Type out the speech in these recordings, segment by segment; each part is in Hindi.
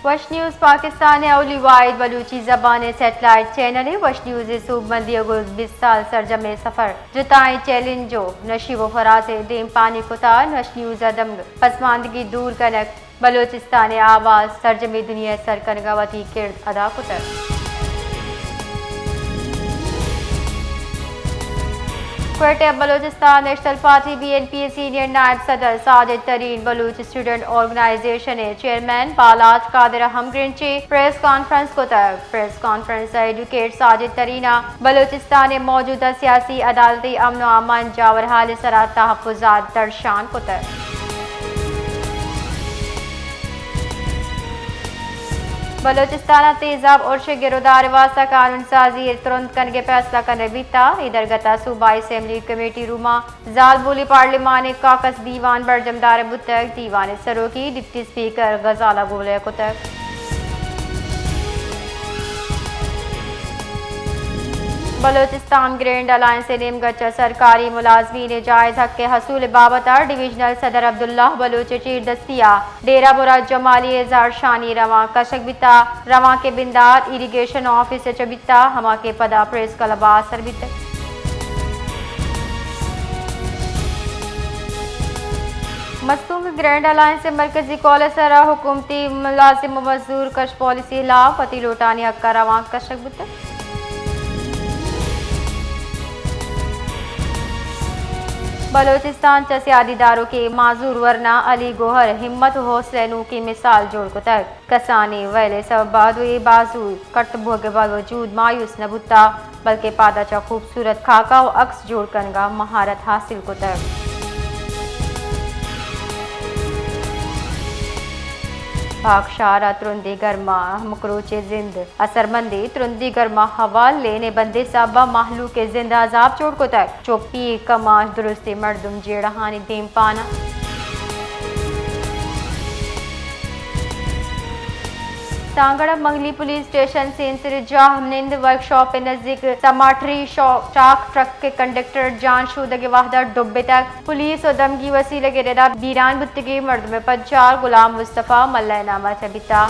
वश न्यूज़ पाकिस्तान अवली वाहिद बलूची ज़बान सेटेलाइट चैनल है। वश न्यूज़ सूबबंदी 20 साल सरजम सफ़र जुताएं चैलेंजो नशीब फराज डेम पानी कुतार। वश न्यूज़ अदम पसमानदगी दूर कनक बलोचिस्तान आवाज़ सरजमी दुनिया सर कनगावती किरद अदा कुतर। Quetta Balochistan national party BNP senior नायब सदर Sajid Tareen Baloch student organization chairman Balaj Qadir हमग्रिंची प्रेस कॉन्फ्रेंस को तक प्रेस कॉन्फ्रेंस एडवोकेट साजिद तरीना बलूचिस्तान मौजूदा सियासी अदालती अमन अमान जावर हाल सरा तहफ़्फ़ुज़ात दरशान को तक। बलोचिस्तान तेजाब और गिरोदार वास्ता कानून साजी तुरंत कन के फैसला करने बीता। इधर गता सूबाई असेंबली कमेटी रूमा जाल बोली पार्लिमान काकस दीवान बरजमदार बुतक दीवान सरो की डिप्टी स्पीकर गजाला गोले को तक। बलोचिस्तान ग्रैंड अलायंस नेमगच सरकारी मुलाजमीन जायज हक के हसूल बाबत डिविजनल सदर अब्दुल्लाह बलोच चीर दस्तिया डेरा बुरा जमाली एजार शानी रवा कशक बिता रवा के बिंदार इरीगेशन ऑफिस चबिता हमा के पदा प्रेस कलबा असर बित। मस्तूंग ग्रैंड अलायंस मरकजी कॉलेज सरा हुकूमती मुलाजिम मजदूर कश पॉलिसी ला पति लौटानी हक का रवा कशक बित। बलोचिस्तान सियादीदारों के माजूर वरना अली गोहर हिम्मत हौसलनू की मिसाल जोड़ को तक कसानी वैले सब बादुए बाजू कट भोग बावजूद मायूस न बुता बल्कि पादाचा खूबसूरत खाका व अक्स जोड़ कनगा महारत हासिल को तक। भागशारा तुरंदी गर्मा मकरोचे जिंद असरमंदी तुरंदी गर्मा हवाल लेने बंदे साबा माहलू के जिंदा अजाब चोट को तक चौपी कमाश दुरुस्ती मर्दुम जेड़हानी देम पाना। सांगड़ा मंगली पुलिस स्टेशन से इंसरजा हमनिंद वर्कशॉप के नजदीक समाटरी चाक ट्रक के कंडक्टर जान शुदा के वाहदा डुब्बे तक पुलिस और दमगी वसीले के रेडा बीरान बुत्तगी मर्द में पंचार गुलाम मुस्तफ़ा मल्लानामा चबिता।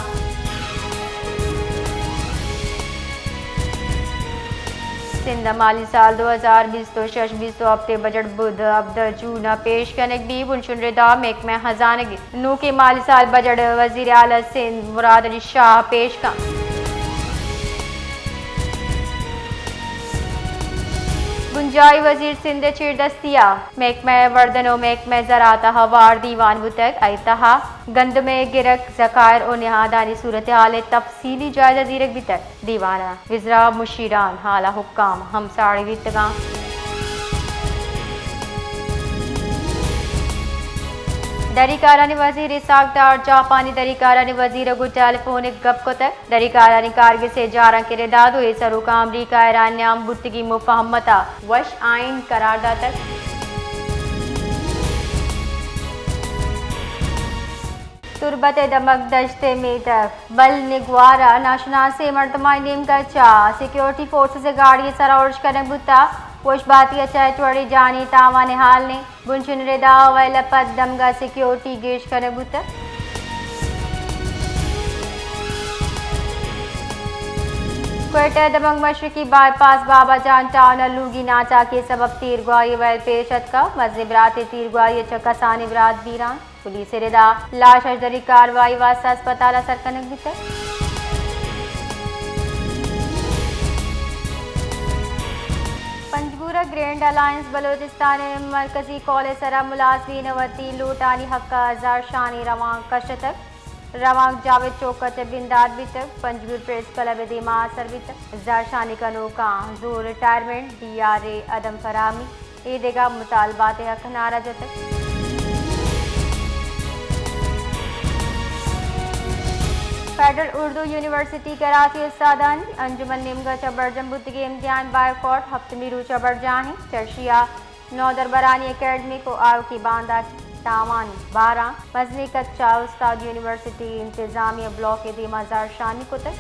सिंध माली साल 2020 हफ्ते बजट बुध अब्द जूना पेश कनक भी बुनशुन रेदा मेक में हजानगी नू के माली साल बजट वजीर आला सिंध मुराद अली शाह पेश का। गुंजाई वजीर सिंध चीर दस्तिया मेक में वर्दनो मेक में जराता हवार दीवान बुतक अतहा गंद में गिरक जकायर और निहादानी सूरत हाल तफसीली जायजा जीरक बितक दीवाना विजरा मुशीरान हाला हुक्काम हम साड़ी वितगा। दरिकारानी वजीर सागदार जापानी दरिकारानी वजीर गु टेलीफोनिक गप को तक दरिकारानी कारगिल से जारा के रेदाद हुए सरू का अमरीका ईरान न्याम बुत्तगी मुफहमता वश आइन करारदा तक। तुरबत दमक दश्ते में तक बल निगवारा नाशना से मर्तमा नेम का चा सिक्योरिटी फोर्स से गाड़ी सरा उर्ज करने बुता वश बाती चाय चौड़ी जानी तावा निहाल ने बुनचुन रेदा वैलपत दमगा सिक्योरिटी गेश करने बुता। क्वेटा दमंग मशरकी बाईपास बाबा जान टाउन लूगी नाचा के सबब तीर गुआई वैल पेशत का मजबरात तीर गुआई चकसानी बरात बीरान पुलिस रेदा लाश अजदरी कार्रवाई वास्ता अस्पताल सरकनक बिता। पंजगुरा ग्रैंड अलायंस बलोचिस्तान मरकजी कॉलेज सरा मुलाजमीन वती लूटानी हक्का हजार शानी रवां कशतक रवां जावेद चौकत बिंदाद बितक पंजगुर प्रेस क्लब दीमा असर बितक हजार शानी का नौका जोर रिटायरमेंट DRA अदम फरामी ईदेगा मुतालबात हक नारा जतक। फेडरल उर्दू यूनिवर्सिटी कराची उस्तादान अंजुमन निमगा चबरजम बुद्दगी इम्तिहान बायकॉट हफ्तमी रू चबर जाही चर्शिया नौदरबरानी एकेडमी को आयो की बांदा तावान 12 मजनी कच्चा उस्ताद यूनिवर्सिटी इंतजामिया ब्लॉक के दीमाजार शानी को तक।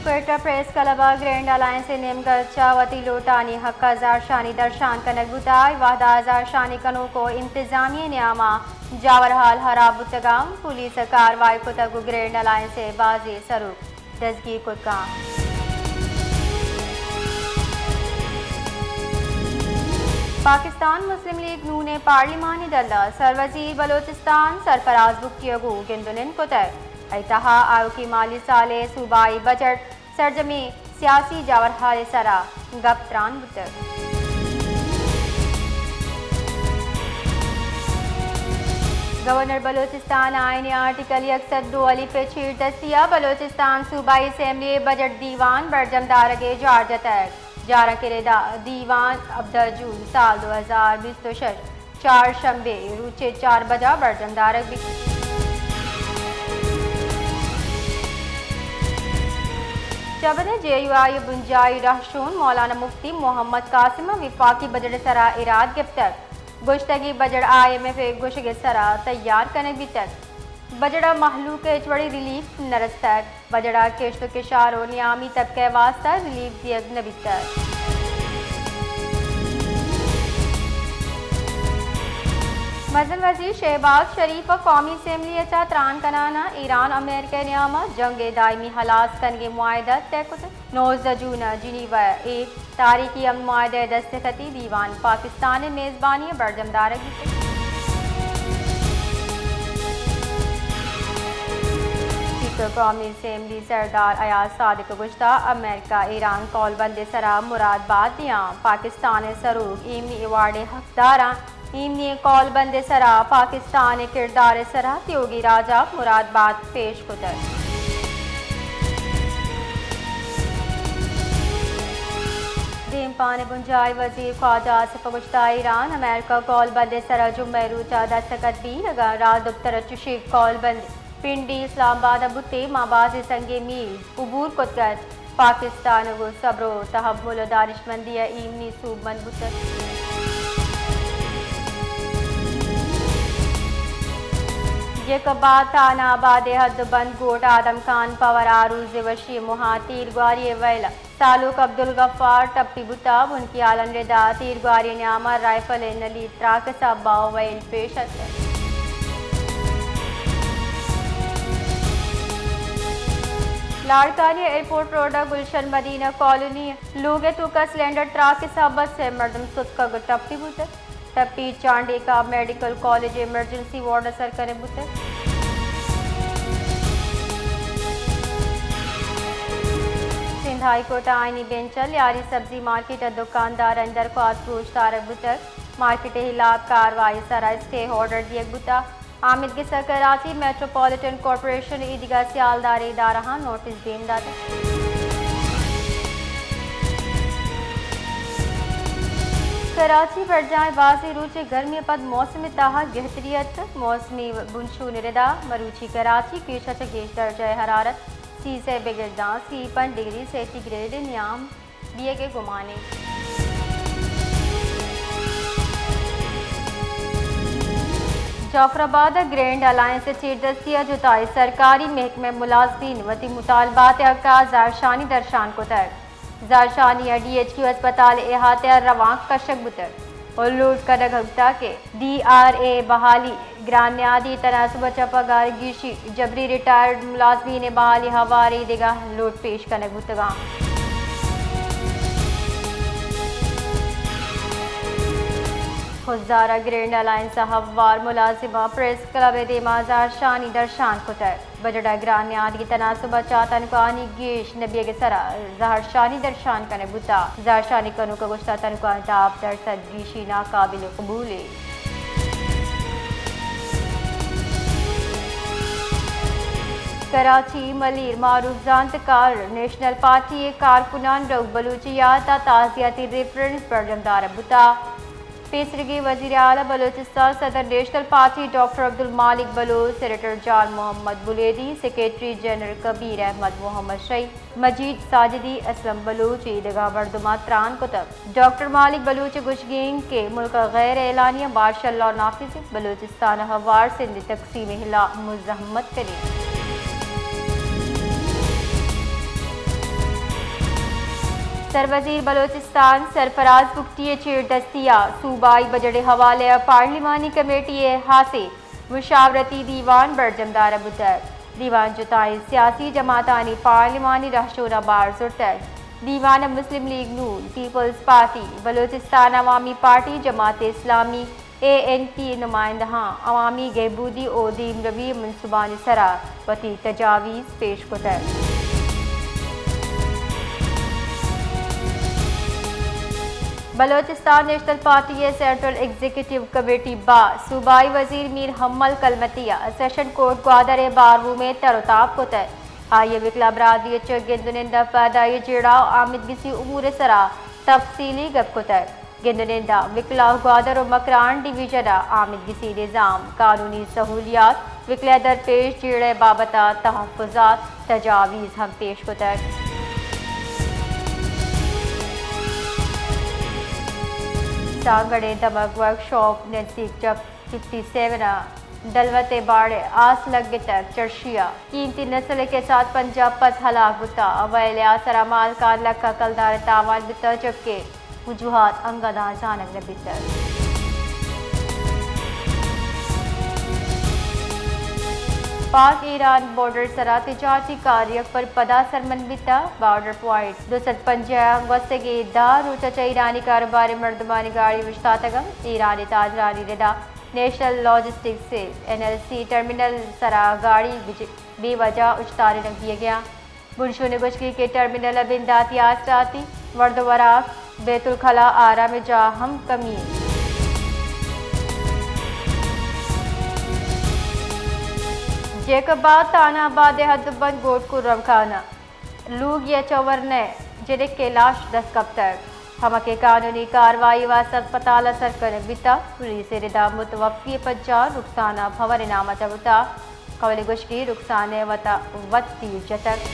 Quetta press club grand alliance नेमगर्चा वती लोटानी हक शानी दर्शान कनक बुताई वाहदा शानी कनो को इंतजामिया न्यामा जावर हाल हराब बुतगाम पुलिस कार्रवाई को तगु ग्रैंड अलायंस बाजी सरूप दजगी कुदगाम पाकिस्तान मुस्लिम लीग नू ने पार्लिमानी दल सरवजीर बलोचिस्तान सरफराज बुक्तियगु गिंदुनिन को तय ऐतहा आयो की माली साले सूबाई बजट सरजमी सियासी जावर हाल सरा गप्त्रान बुतर गवर्नर बलोचिस्तान आईन आर्टिकल 102 अली पे छीड़ दस्तिया बलोचिस्तान सूबाई असेंबली बजट दीवान बरजमदार के जारजा तक जारा के दीवान अब्दजून साल 2020 चार शंबे रूचे 4 बजा बरजमदारक भी जबने JUI बुंजाई रहशून मौलाना मुफ्ती मोहम्मद कासिम विफाकी बजट सरा इराद गिफ्तर गुश्तगी बजट IMF गुशगे सरा तैयार करने भी तक बजड़ा महलूक चवड़ी रिलीफ नरस्तर बजड़ा केश्त के शारो नियामी तबके वास्ता रिलीफ दियग नबितर मजल वजीर शहबाज शरीफ कौमी असम्बली अचा त्रान कनाना ईरान अमेरिका नियामा जंग दायमी हलास कनगे मुआहदा तयकुत 9 जून जिनीवा एक तारीखी अमन मुआहदा दस्तखती दीवान पाकिस्तान मेज़बानी बरजमदार कौमी असम्बली सरदार अयाज सादिक गुश्ता अमेरिका ईरान कौलबंद सरा मुरादबाद दियाँ पाकिस्तान सरूक इमनी अवार्ड हकदारा इमनी कौलबंद सरा पाकिस्तान किरदार सरा त्योगी राजा मुरादबाद पेश कुतर देम पान बुंजाई वजीर ख्वाजा आसिफ गुश्ता ईरान अमेरिका कौलबंद सरा जुम्मे रूचा दस्तखत भी लगा रात दुख्तर चुशीक कौलबंद पिंडी इस्लामाबाद अबुते माबाज संगे मीर उबूर कुतगत पाकिस्तान गो सबरो तहम्मुल दानिशमंदी इमनी सूब मनबुतर ये कबाद थाना आबाद हद बंद गोट आदम खान पवर आरूज वशी मुहा तीरग्वारी वैला तालुक अब्दुल गफ्फार टप्पी बुताब उनकी आलन रिदा तीरग्वारी न्यामा राइफल नली त्राक सब्बाओ वैल पेश लाड़कानी एयरपोर्ट रोड गुलशन मदीना कॉलोनी लोगे तुका सिलेंडर ट्रक के सबब से मर्दम सुत का टप्पी बुतर टप्पी चांडी का मेडिकल कॉलेज इमरजेंसी वार्ड असर करे बुतर सिंध हाई कोर्ट आईनी बेंचल यारी सब्जी मार्केट दुकानदार अंदर को आत्रोश तारक बुतर मार्केट हिलाब कार्रवाई सरा स्टे ऑर्डर दिए बुता आमिद के सर कराची मेट्रोपॉलिटन कॉरपोरेशन ईदगाह सियालदार इदारा नोटिस देन दाता कराची बढ़ जाए बाजी रूचे गर्मी पद मौसम ताहा गहतरियत मौसमी बुनशू निरदा मरूची कराची की गेश दर्जा हरारत सी से बिगड़दा सी 5 डिग्री सेंटीग्रेड नियाम दिए के गुमाने जाफराबाद ग्रैंड अलायंस चीर दस्तिया जुताई सरकारी महकमे मुलाजमीन वती मुतालबात का जारशानी दर्शान को तय जारशानी DHQ अस्पताल एहाते रवां कशक बुतर और लूट का डगता के DRA बहाली ग्रान्यादी तनासुब चपगार गिशी जबरी रिटायर्ड मुलाजमीन बहाली हवारी दिगा लूट पेश का नगुतगा खुजदारा ग्रैंड अलायंस हवार मुलाजिमा प्रेस क्लब देमा जारशानी दर्शान को तय बजड़ा ग्रान्याद की तनासुबा चातन को आनी गेश नबी के सरा जारशानी दर्शान का बुता जारशानी कनु का गुस्ता तन को अंताब दरसद गीशी नाकाबिल कबूले कराची मलीर मारूफ जानतकार नेशनल पार्टी कारकुनान रऊफ बलूचियात ताज़ियाती रेफरेंस पर जमदार बुता पेसरगी वज़ीर आला बलोचिस्तान सदर नेशनल पार्टी डॉक्टर अब्दुल मालिक बलोच सेनेटर जान मोहम्मद बुलेदी सेक्रेटरी जनरल कबीर अहमद मोहम्मद शहीद मजीद साजिदी असलम बलूच ईदगाह बर्दुमा त्रान कुतब डॉक्टर मालिक बलूच गुशगीन के मुल्क गैर एलानिया मार्शल और नाफिज बलूचिस्तान हवार सिंध तकसीम हिला मुजम्मत करी सरवजीर बलोचिस्तान सरफराज बुख्ती चेर दस्तिया सूबाई बजट हवाले पार्लिमानी कमेटी हासे मुशावरती दीवान बरजमदार बुतक दीवान जुताई सियासी जमातानी पार्लिमानी रहशोना बार जुर्तक दीवान मुस्लिम लीग नून पीपल्स पार्टी बलोचिस्तान अवामी पार्टी जमात इस्लामी ANP नुमाइंदहा अवामी गहबूदी और दीम रबी मनसूबानी सरा वती तजावीज़ पेश कुतर Balochistan national party central executive committee बा सूबाई वजीर मीर हम्मल कलमतिया सेशन कोर्ट ग्वादर बारवू में तरताब कुतर आये विकला बरादरी गिंदुनिंदा पैदाई जेड़ाव आमिद गिसी उमूर सरा तफसीली गप कुतर गिंदुनिंदा विकला ग्वादर और मकरान डिवीजन आमिद गिसी निज़ाम कानूनी सहूलियात विकला दरपेश जेड़े बाबता तहफ़्फ़ुज़ात तजावीज़ हम पेश कुतर सांगड़े दमक वर्कशॉप नजदीक जब 57 दलवते बाड़े आस लगे तक चर्शिया कीमती नस्ल के साथ पंजाब पस हलाक बुता अवैल आसरा माल का लक्का कलदार तावान बिता जबकि वजूहात अंगदा जानक न बितर पाक ईरान बॉर्डर सरा तिजारती कार्य पर पदा सरमन बिता बॉर्डर पॉइंट 250 वस्तगे दार उचा ईरानी कारोबारी मर्दमानी गाड़ी मुश्तातगम ईरानी ताजरानी रिदा नेशनल लॉजिस्टिक्स से NLC टर्मिनल सरा गाड़ी बेवजह उछतारे रख दिया गया बुरशो ने गुजकी के टर्मिनल बिंदाती आसराती वर्दवराक बैतुल खला आरा में जा हम कमी जेकबाद तानाबाद हदबंद गोट को रमखाना लूग या चौवर ने जिले के लाश 10 कब तक हम के कानूनी कार्रवाई व अस्पताल असर कर बिता पुलिस रिदा मुतवफ़ी पज्जार रुखसाना भवर नामा चबुता कवल गुश्की रुखसाने वता वत्ती जतक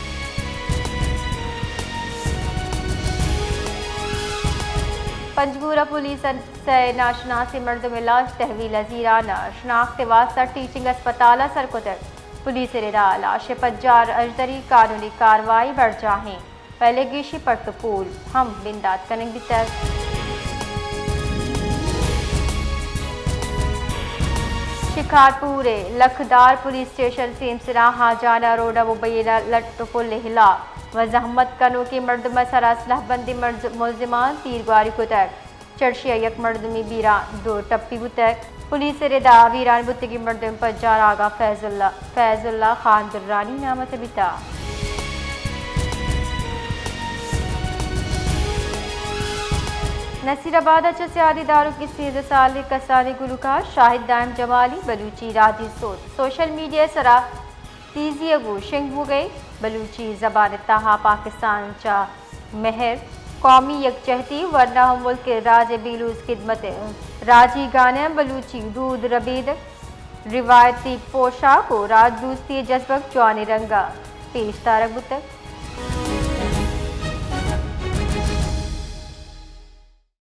पंजगूरा पुलिस से नाशनासी मर्द में लाश तहवील अजीराना शनाख्त वास्ता टीचिंग अस्पताल असर कुतर पुलिस रिदा लाश पज्जार अजदरी कानूनी कार्रवाई बढ़ जाएं पहले गिशी पटपूल हम बिंदात कनेंग बितर शिकारपुरे लखदार पुलिस स्टेशन सिमसरा हाजाना रोड मुबैना लटफुल हिला व जहमत कनो की मर्दमा सरासलाह बंदी मुलजिमान तीरगारी कुतर चर्शिया यक मर्दमी बीरा 2 टप्पी बुतक पुलिस रिदा वीरान बुतगी मर्दम पज्जार आगा फैजुल्ला खान दुर्रानी नामत बिता नसीराबाद सियादी दारू की 13 साल कसानी गुलकार शाहिद दाइम जमाली बलूची राजी सोशल मीडिया सरा तीजी अगू शिंगबू गए बलूची जबान तहा पाकिस्तान चा महर कौमी यकजहती वरना हम मुल्क के राज बिलूस खिदमत राजी गाने बलूची दूध रबीद रिवायती पोशाक को राज दूसती जज्बक जवानी रंगा पेश तारक बुतक